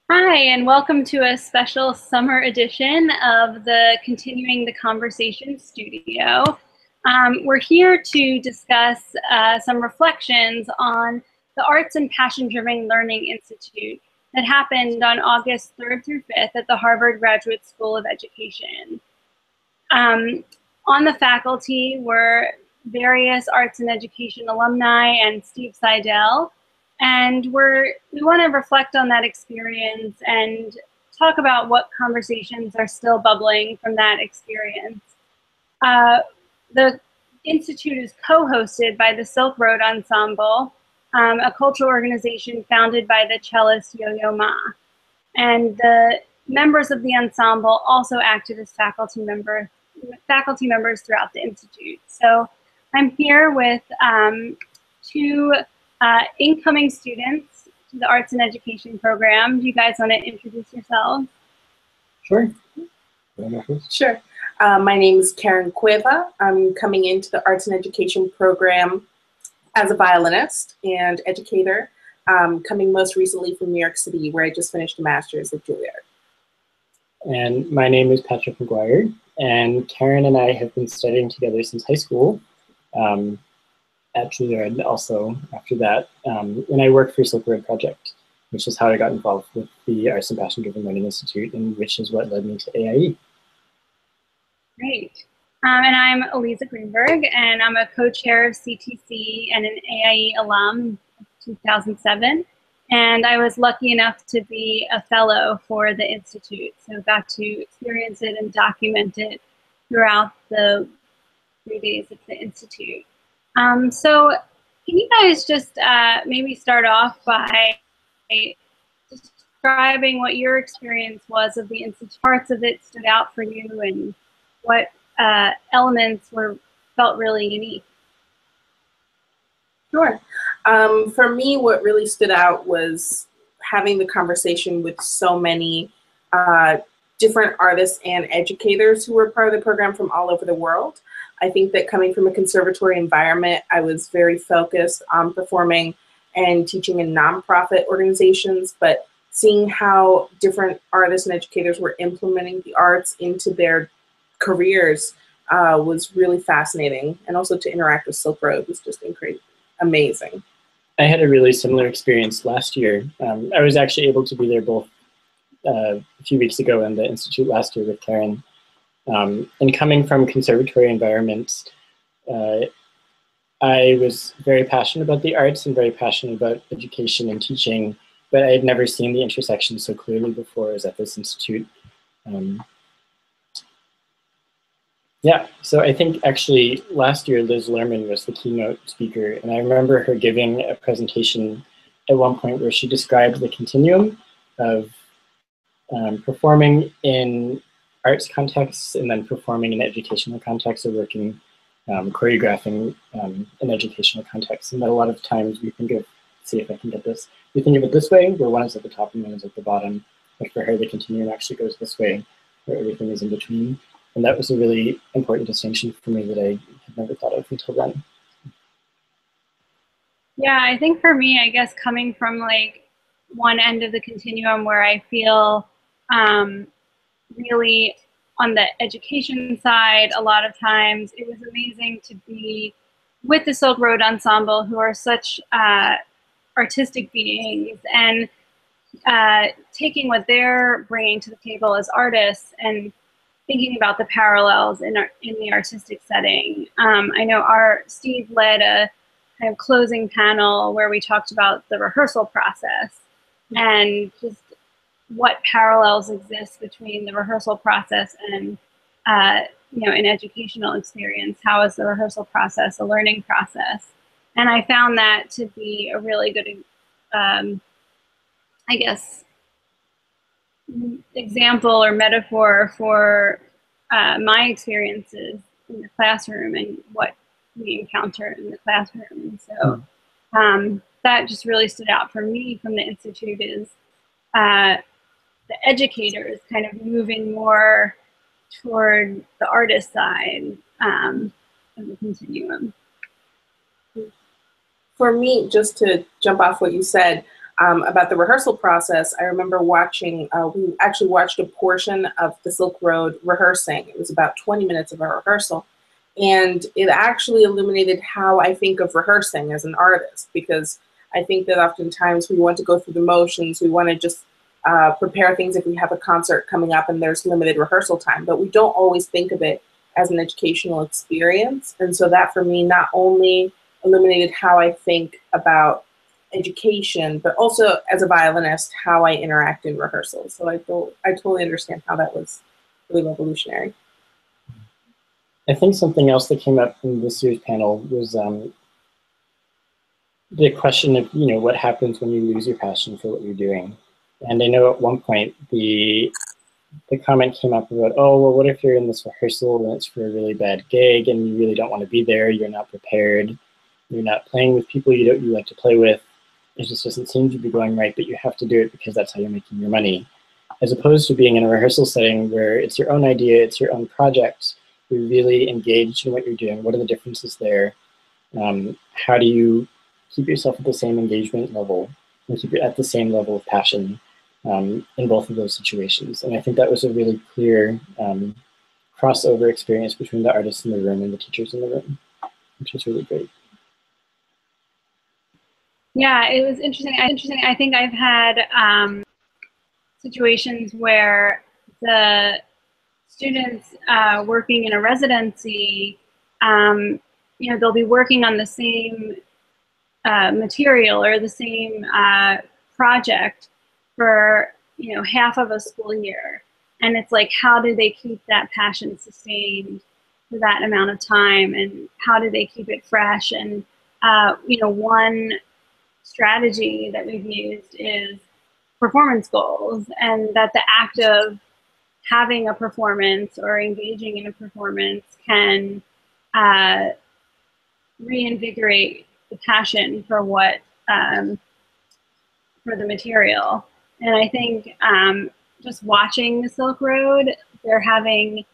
Hi, and welcome to a special summer edition of the Continuing the Conversation Studio. We're here to discuss some reflections on the Arts and Passion-Driven Learning Institute that happened on August 3rd through 5th at the Harvard Graduate School of Education. On the faculty were various arts and education alumni and Steve Seidel. And we want to reflect on that experience and talk about what conversations are still bubbling from that experience. The Institute is co-hosted by the Silkroad Ensemble, a cultural organization founded by the cellist Yo-Yo Ma. And the members of the ensemble also acted as faculty members throughout the Institute. So I'm here with two incoming students to the Arts and Education program. Do you guys want to introduce yourselves? Sure. Sure. My name is Karen Cueva. I'm coming into the Arts and Education program as a violinist and educator, coming most recently from New York City, where I just finished a master's at Juilliard. And my name is Patrick McGuire, and Karen and I have been studying together since high school. At Juilliard also after that, and I worked for Silkroad Project, which is how I got involved with the Arts and Passion-Driven Learning Institute, and which is what led me to AIE. Great. And I'm ELISA Freiburg, and I'm a co-chair of CTC and an AIE alum in 2007. And I was lucky enough to be a fellow for the Institute, so got to experience it and document it throughout the 3 days of the Institute. So can you guys just maybe start off by describing what your experience was of the Institute, parts of it stood out for you, and what elements felt really unique? Sure. For me, what really stood out was having the conversation with so many different artists and educators who were part of the program from all over the world. I think that coming from a conservatory environment, I was very focused on performing and teaching in nonprofit organizations, but seeing how different artists and educators were implementing the arts into their careers was really fascinating. And also to interact with Silkroad was just amazing. I had a really similar experience last year. I was actually able to be there both a few weeks ago in the Institute last year with Karen. And coming from conservatory environments, I was very passionate about the arts and very passionate about education and teaching, but I had never seen the intersection so clearly before as at this institute. Yeah, so I think actually last year Liz Lerman was the keynote speaker, and I remember her giving a presentation at one point where she described the continuum of performing in arts contexts and then performing in educational contexts, or working, choreographing in educational contexts. And that a lot of times we think of, see if I can get this, we think of it this way, where one is at the top and one is at the bottom. But for her, the continuum actually goes this way, where everything is in between. And that was a really important distinction for me that I had never thought of until then. Yeah, I think for me, I guess coming from like one end of the continuum where I feel really on the education side, a lot of times it was amazing to be with the Silkroad Ensemble, who are such artistic beings, and taking what they're bringing to the table as artists and thinking about the parallels in the artistic setting. I know Steve led a kind of closing panel where we talked about the rehearsal process and just what parallels exist between the rehearsal process and an educational experience. How is the rehearsal process a learning process? And I found that to be a really good, I guess, example or metaphor for my experiences in the classroom and what we encounter in the classroom. And so that just really stood out for me from the Institute, is the educators kind of moving more toward the artist side of the continuum. For me, just to jump off what you said, About the rehearsal process, I remember watching, we actually watched a portion of the Silkroad rehearsing. It was about 20 minutes of a rehearsal. And it actually illuminated how I think of rehearsing as an artist, because I think that oftentimes we want to go through the motions, we want to just prepare things if we have a concert coming up and there's limited rehearsal time, but we don't always think of it as an educational experience. And so that for me not only illuminated how I think about education, but also as a violinist, how I interact in rehearsals. So I totally understand how that was really revolutionary. I think something else that came up in this year's panel was the question of, what happens when you lose your passion for what you're doing. And I know at one point the comment came up about, oh, well, what if you're in this rehearsal and it's for a really bad gig and you really don't want to be there, you're not prepared, you're not playing with people you like to play with, it just doesn't seem to be going right, but you have to do it because that's how you're making your money. As opposed to being in a rehearsal setting where it's your own idea, it's your own project, you're really engaged in what you're doing. What are the differences there? How do you keep yourself at the same engagement level and keep it at the same level of passion in both of those situations? And I think that was a really clear crossover experience between the artists in the room and the teachers in the room, which was really great. Yeah, it was interesting. I think I've had situations where the students working in a residency, they'll be working on the same material or the same project for half of a school year, and it's like, how do they keep that passion sustained for that amount of time, and how do they keep it fresh? And one strategy that we've used is performance goals, and that the act of having a performance or engaging in a performance can reinvigorate the passion for what for the material. And I think just watching the Silkroad, they're having,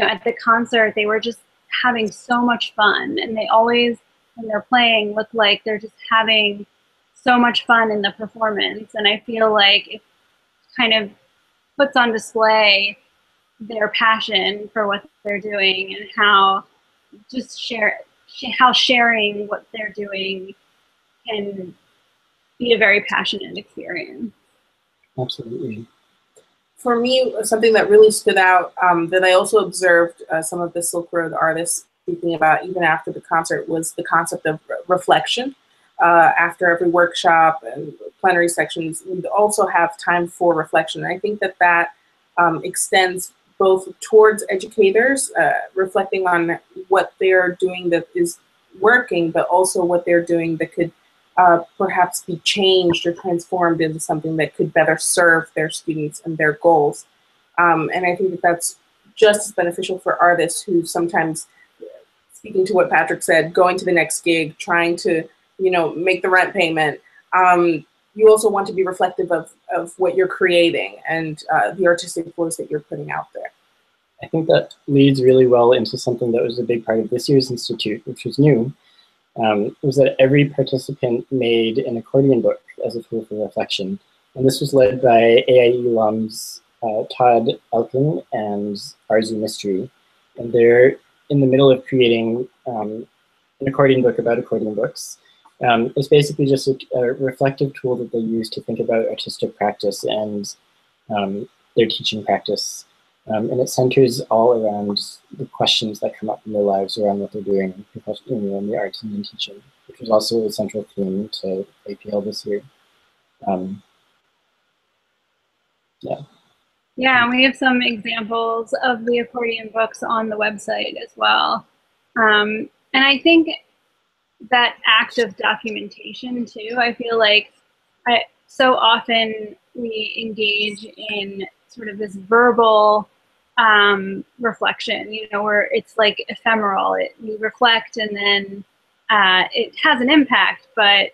at the concert, they were just having so much fun, and they always, when they're playing, look like they're just having so much fun in the performance. And I feel like it kind of puts on display their passion for what they're doing, and how just how sharing what they're doing can be a very passionate experience. Absolutely. For me, something that really stood out that I also observed some of the Silkroad artists speaking about even after the concert was the concept of reflection. After every workshop and plenary sections, we also have time for reflection. And I think that extends both towards educators, reflecting on what they're doing that is working, but also what they're doing that could perhaps be changed or transformed into something that could better serve their students and their goals. And I think that that's just as beneficial for artists who sometimes, speaking to what Patrick said, going to the next gig, trying to make the rent payment. You also want to be reflective of what you're creating and the artistic voice that you're putting out there. I think that leads really well into something that was a big part of this year's Institute, which was new. Was that every participant made an accordion book as a tool for reflection. And this was led by AIE alums Todd Elkin and Arzu Mystery. And they're in the middle of creating an accordion book about accordion books. It's basically just a reflective tool that they use to think about artistic practice and their teaching practice. And it centers all around the questions that come up in their lives around what they're doing in the arts and in teaching, which was also a central theme to APL this year. Yeah. Yeah, and we have some examples of the accordion books on the website as well. And I think that act of documentation too, I feel like so often we engage in sort of this verbal reflection, where it's like ephemeral. We reflect and then it has an impact, but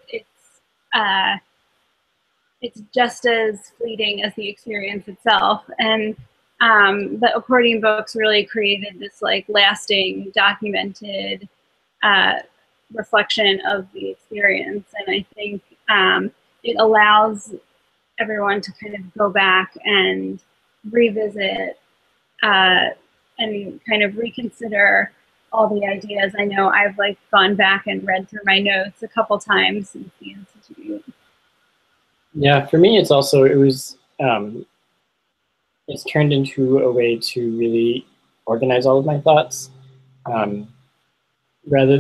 it's just as fleeting as the experience itself. And the accordion books really created this like lasting, documented reflection of the experience. And I think it allows everyone to kind of go back and revisit and kind of reconsider all the ideas. I know I've like gone back and read through my notes a couple times since the Institute. Yeah, for me, it's also, it's turned into a way to really organize all of my thoughts.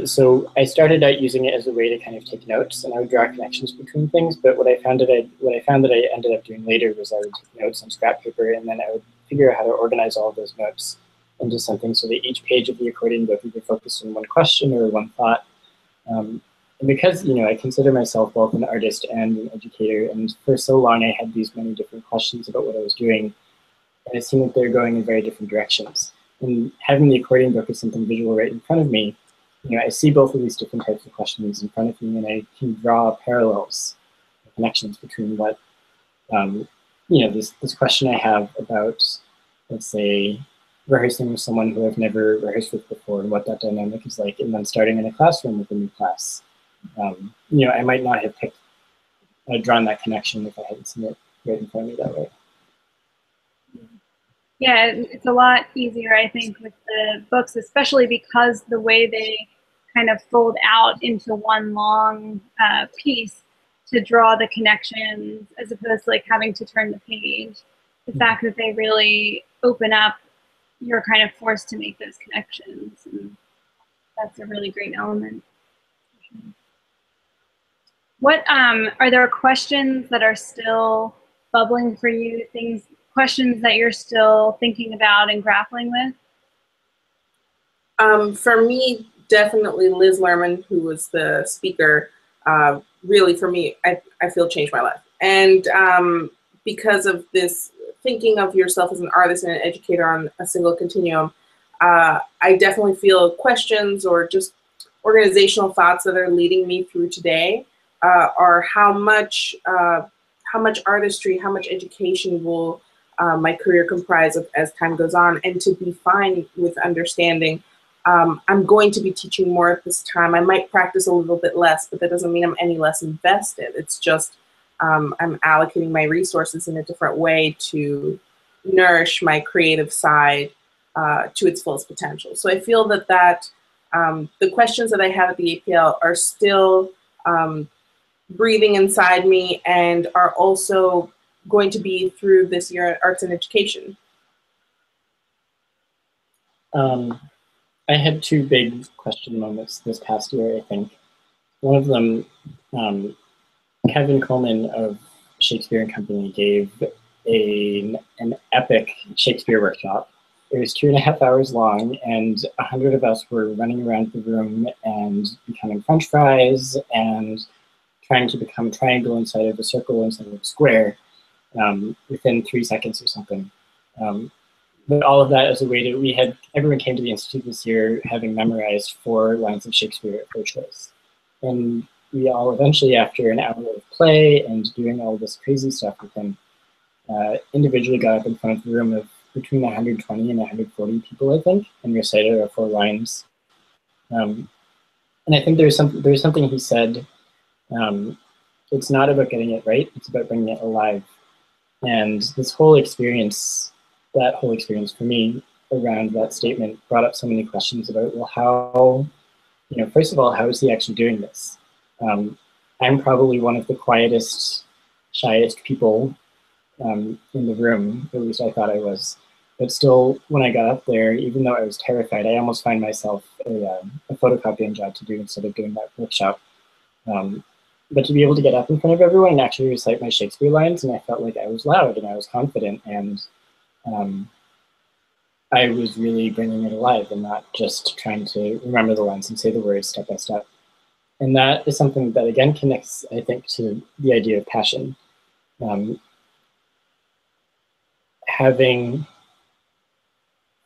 So I started out using it as a way to kind of take notes, and I would draw connections between things. But what I found that I ended up doing later was I would take notes on scrap paper, and then I would figure out how to organize all of those notes into something so that each page of the accordion book either focused on one question or one thought. And because I consider myself both an artist and an educator, and for so long I had these many different questions about what I was doing, and it seemed like they were going in very different directions. And having the accordion book as something visual right in front of me, I see both of these different types of questions in front of me, and I can draw parallels, connections between what, this question I have about, let's say, rehearsing with someone who I've never rehearsed with before, and what that dynamic is like, and then starting in a classroom with a new class. I might not have drawn that connection if I hadn't seen it right in front of me that way. Yeah, it's a lot easier, I think, with the books, especially because the way they kind of fold out into one long piece to draw the connections, as opposed to like having to turn the page. The fact that they really open up, you're kind of forced to make those connections, and that's a really great element. What are there questions that are still bubbling for you? Questions that you're still thinking about and grappling with? For me, definitely Liz Lerman, who was the speaker, really for me, I feel changed my life. And because of this thinking of yourself as an artist and an educator on a single continuum, I definitely feel questions or just organizational thoughts that are leading me through today are how much artistry, how much education will my career comprise of as time goes on, and to be fine with understanding I'm going to be teaching more at this time. I might practice a little bit less, but that doesn't mean I'm any less invested. It's just I'm allocating my resources in a different way to nourish my creative side to its fullest potential. So I feel that the questions that I have at the APL are still breathing inside me and are also going to be through this year at Arts and Education. I had two big question moments this past year, I think. One of them, Kevin Coleman of Shakespeare and Company gave an epic Shakespeare workshop. It was 2.5 hours long, and 100 of us were running around the room and becoming French fries and trying to become a triangle inside of a circle inside of a square within 3 seconds or something. But all of that as a way to, everyone came to the Institute this year having memorized 4 lines of Shakespeare at first choice. And we all eventually, after an hour of play and doing all this crazy stuff with him, individually got up in front of the room of between 120 and 140 people, I think, and recited our 4 lines. And I think there's something he said, it's not about getting it right, it's about bringing it alive. And this whole experience, that whole experience for me around that statement brought up so many questions about, well, how, first of all, how is he actually doing this? I'm probably one of the quietest, shyest people in the room, at least I thought I was. But still, when I got up there, even though I was terrified, I almost find myself a photocopying job to do instead of doing that workshop. But to be able to get up in front of everyone and actually recite my Shakespeare lines, and I felt like I was loud and I was confident, and I was really bringing it alive and not just trying to remember the lines and say the words step by step. And that is something that, again, connects, I think, to the idea of passion. Having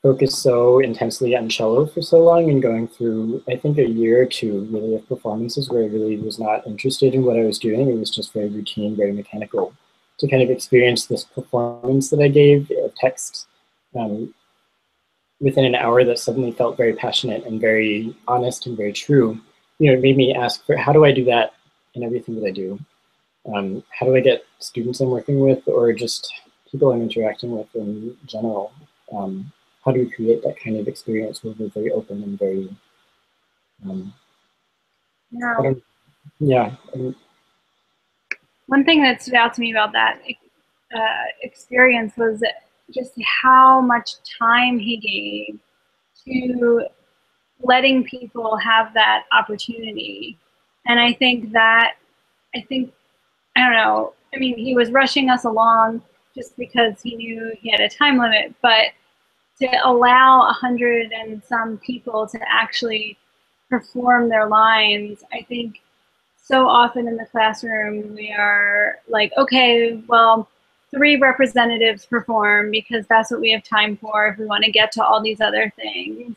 focused so intensely on cello for so long and going through, I think, a year or two really of performances where I really was not interested in what I was doing. It was just very routine, very mechanical. To kind of experience this performance that I gave of text within an hour that suddenly felt very passionate and very honest and very true, it made me ask for, how do I do that in everything that I do? how do I get students I'm working with or just people I'm interacting with in general? How do we create that kind of experience where we're very open and very, One thing that stood out to me about that experience was just how much time he gave to letting people have that opportunity. And I don't know, I mean, he was rushing us along just because he knew he had a time limit, but to allow 100 and some people to actually perform their lines, I think so often in the classroom we are like, okay, well, 3 representatives perform because that's what we have time for if we want to get to all these other things.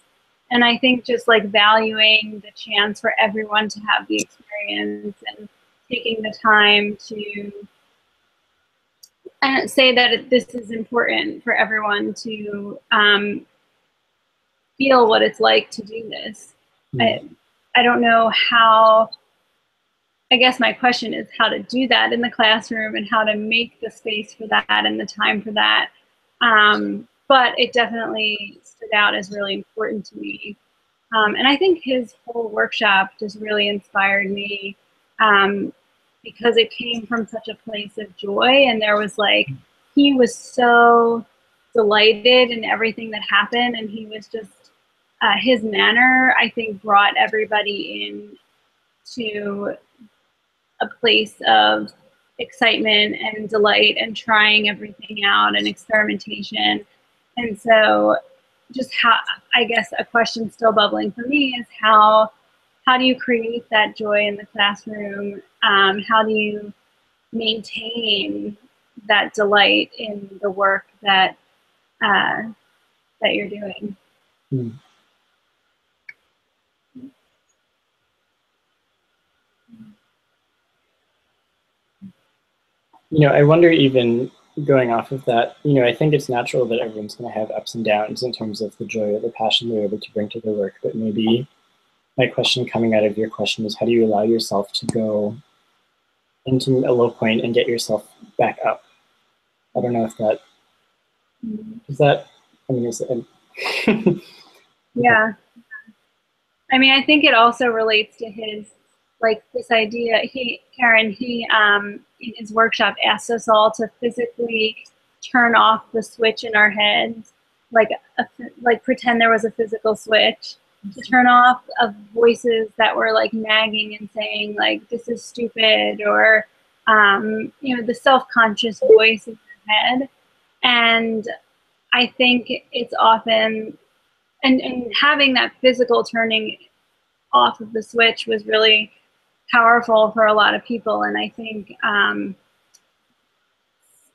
And I think just like valuing the chance for everyone to have the experience and taking the time to say that this is important for everyone to feel what it's like to do this. I don't know how, I guess my question is how to do that in the classroom and how to make the space for that and the time for that. But it definitely stood out as really important to me. And I think his whole workshop just really inspired me because it came from such a place of joy. And there was like, he was so delighted in everything that happened. And he was just, his manner, I think, brought everybody in to a place of excitement and delight and trying everything out and experimentation. And so just how, I guess a question still bubbling for me is how do you create that joy in the classroom? How do you maintain that delight in the work that that you're doing? You know, I wonder, even going off of that, you know, I think it's natural that everyone's going to have ups and downs in terms of the joy or the passion they're able to bring to their work. But maybe my question coming out of your question is, how do you allow yourself to go into a low point and get yourself back up? I don't know if that, is that, I mean, is it, yeah. I mean, I think it also relates to his, like, this idea, Karen, in his workshop asked us all to physically turn off the switch in our heads, like pretend there was a physical switch to turn off of voices that were like nagging and saying like, this is stupid, or, you know, the self-conscious voice in your head. And I think it's often, and having that physical turning off of the switch was really powerful for a lot of people. And I think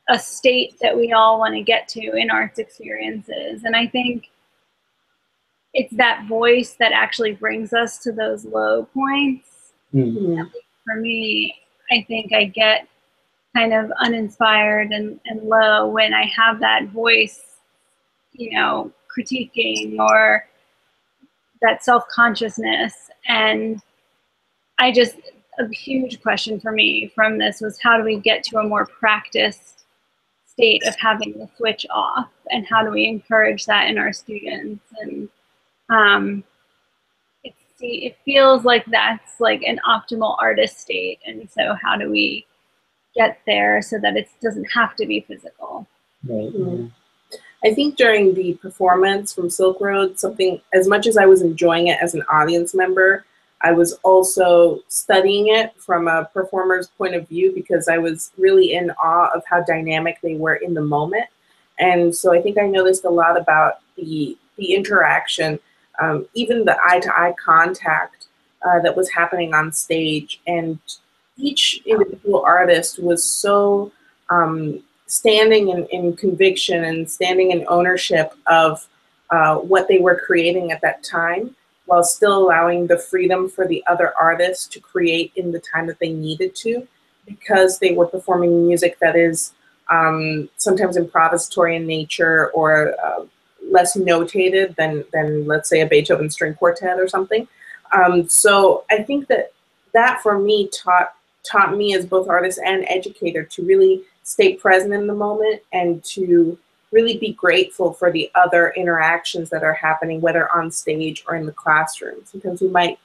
a state that we all want to get to in arts experiences. And I think it's that voice that actually brings us to those low points. Mm-hmm. At least for me, I think I get kind of uninspired and low when I have that voice, you know, critiquing or that self-consciousness. And I just, a huge question for me from this was, how do we get to a more practiced state of having the switch off, and how do we encourage that in our students? And it feels like that's like an optimal artist state, and so how do we get there so that it doesn't have to be physical? Right. Mm-hmm. I think during the performance from Silkroad, something, as much as I was enjoying it as an audience member, I was also studying it from a performer's point of view, because I was really in awe of how dynamic they were in the moment. And so I think I noticed a lot about the interaction, even the eye-to-eye contact that was happening on stage. And each individual artist was so standing in conviction and standing in ownership of what they were creating at that time, while still allowing the freedom for the other artists to create in the time that they needed to, because they were performing music that is sometimes improvisatory in nature, or less notated than let's say a Beethoven string quartet or something. So I think that for me taught me as both artist and educator to really stay present in the moment and to really be grateful for the other interactions that are happening, whether on stage or in the classroom. Sometimes we might,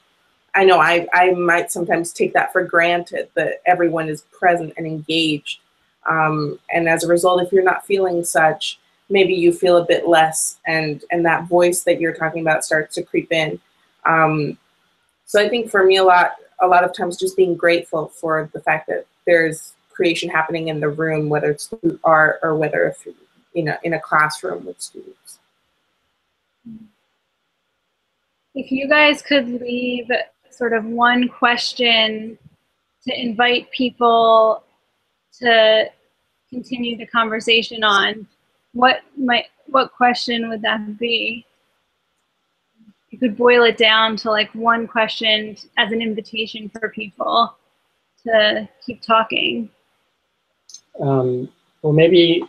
I know I might sometimes take that for granted, that everyone is present and engaged. And as a result, if you're not feeling such, maybe you feel a bit less, and that voice that you're talking about starts to creep in. So I think for me, a lot of times just being grateful for the fact that there's creation happening in the room, whether it's through art or whether through, in a classroom with students. If you guys could leave sort of one question to invite people to continue the conversation on, what question would that be? You could boil it down to like one question as an invitation for people to keep talking. Well, maybe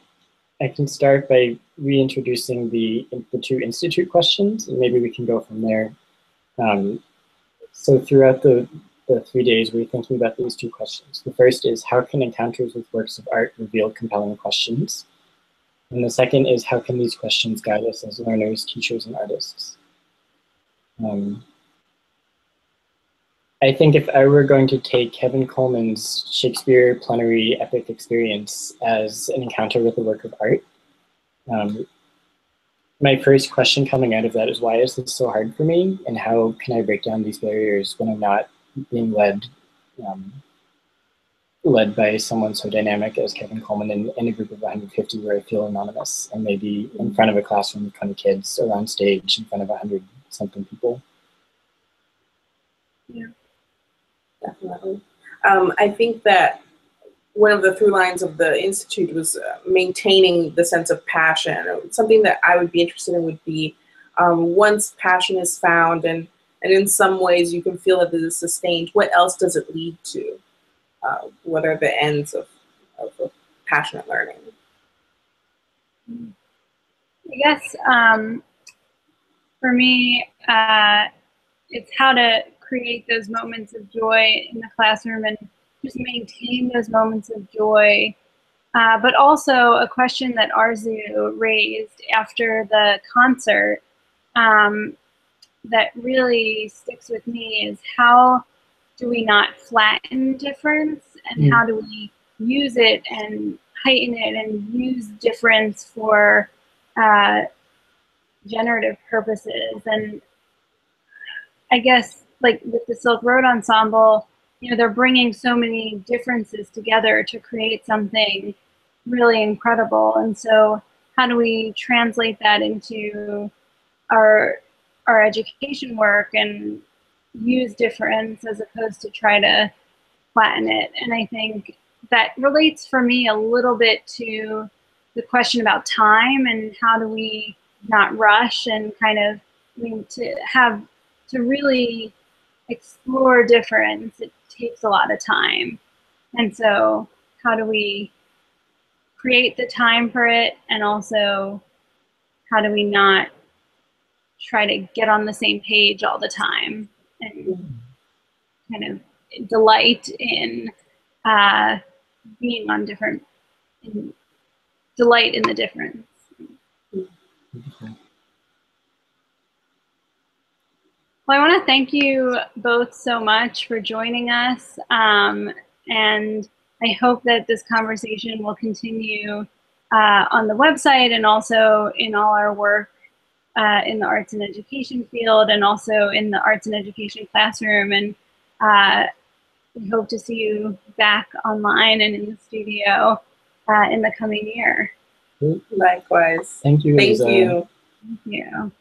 I can start by reintroducing the 2 institute questions, and maybe we can go from there. So throughout the 3 days, we're thinking about these 2 questions. The first is, how can encounters with works of art reveal compelling questions? And the second is, how can these questions guide us as learners, teachers, and artists? I think if I were going to take Kevin Coleman's Shakespeare plenary epic experience as an encounter with a work of art, my first question coming out of that is, why is this so hard for me? And how can I break down these barriers when I'm not being led by someone so dynamic as Kevin Coleman in a group of 150 where I feel anonymous, and maybe in front of a classroom with 20 kids or on stage in front of 100-something people? Yeah, definitely. I think that one of the through lines of the Institute was maintaining the sense of passion. Something that I would be interested in would be, once passion is found and in some ways you can feel that it is sustained, what else does it lead to? What are the ends of passionate learning? I guess for me, it's how to create those moments of joy in the classroom and just maintain those moments of joy. But also a question that Arzu raised after the concert that really sticks with me is, how do we not flatten difference, and how do we use it and heighten it and use difference for generative purposes? And I guess like with the Silkroad Ensemble, you know, they're bringing so many differences together to create something really incredible. And so how do we translate that into our education work and use difference as opposed to try to flatten it? And I think that relates for me a little bit to the question about time and how do we not rush and kind of, I mean, to really explore difference, it takes a lot of time. And so how do we create the time for it, and also how do we not try to get on the same page all the time and kind of delight in being on different, delight in the difference. Well, I want to thank you both so much for joining us, and I hope that this conversation will continue on the website and also in all our work in the arts and education field, and also in the arts and education classroom. And we hope to see you back online and in the studio in the coming year. Likewise. Thank you, Thank Elisa. you. Thank you.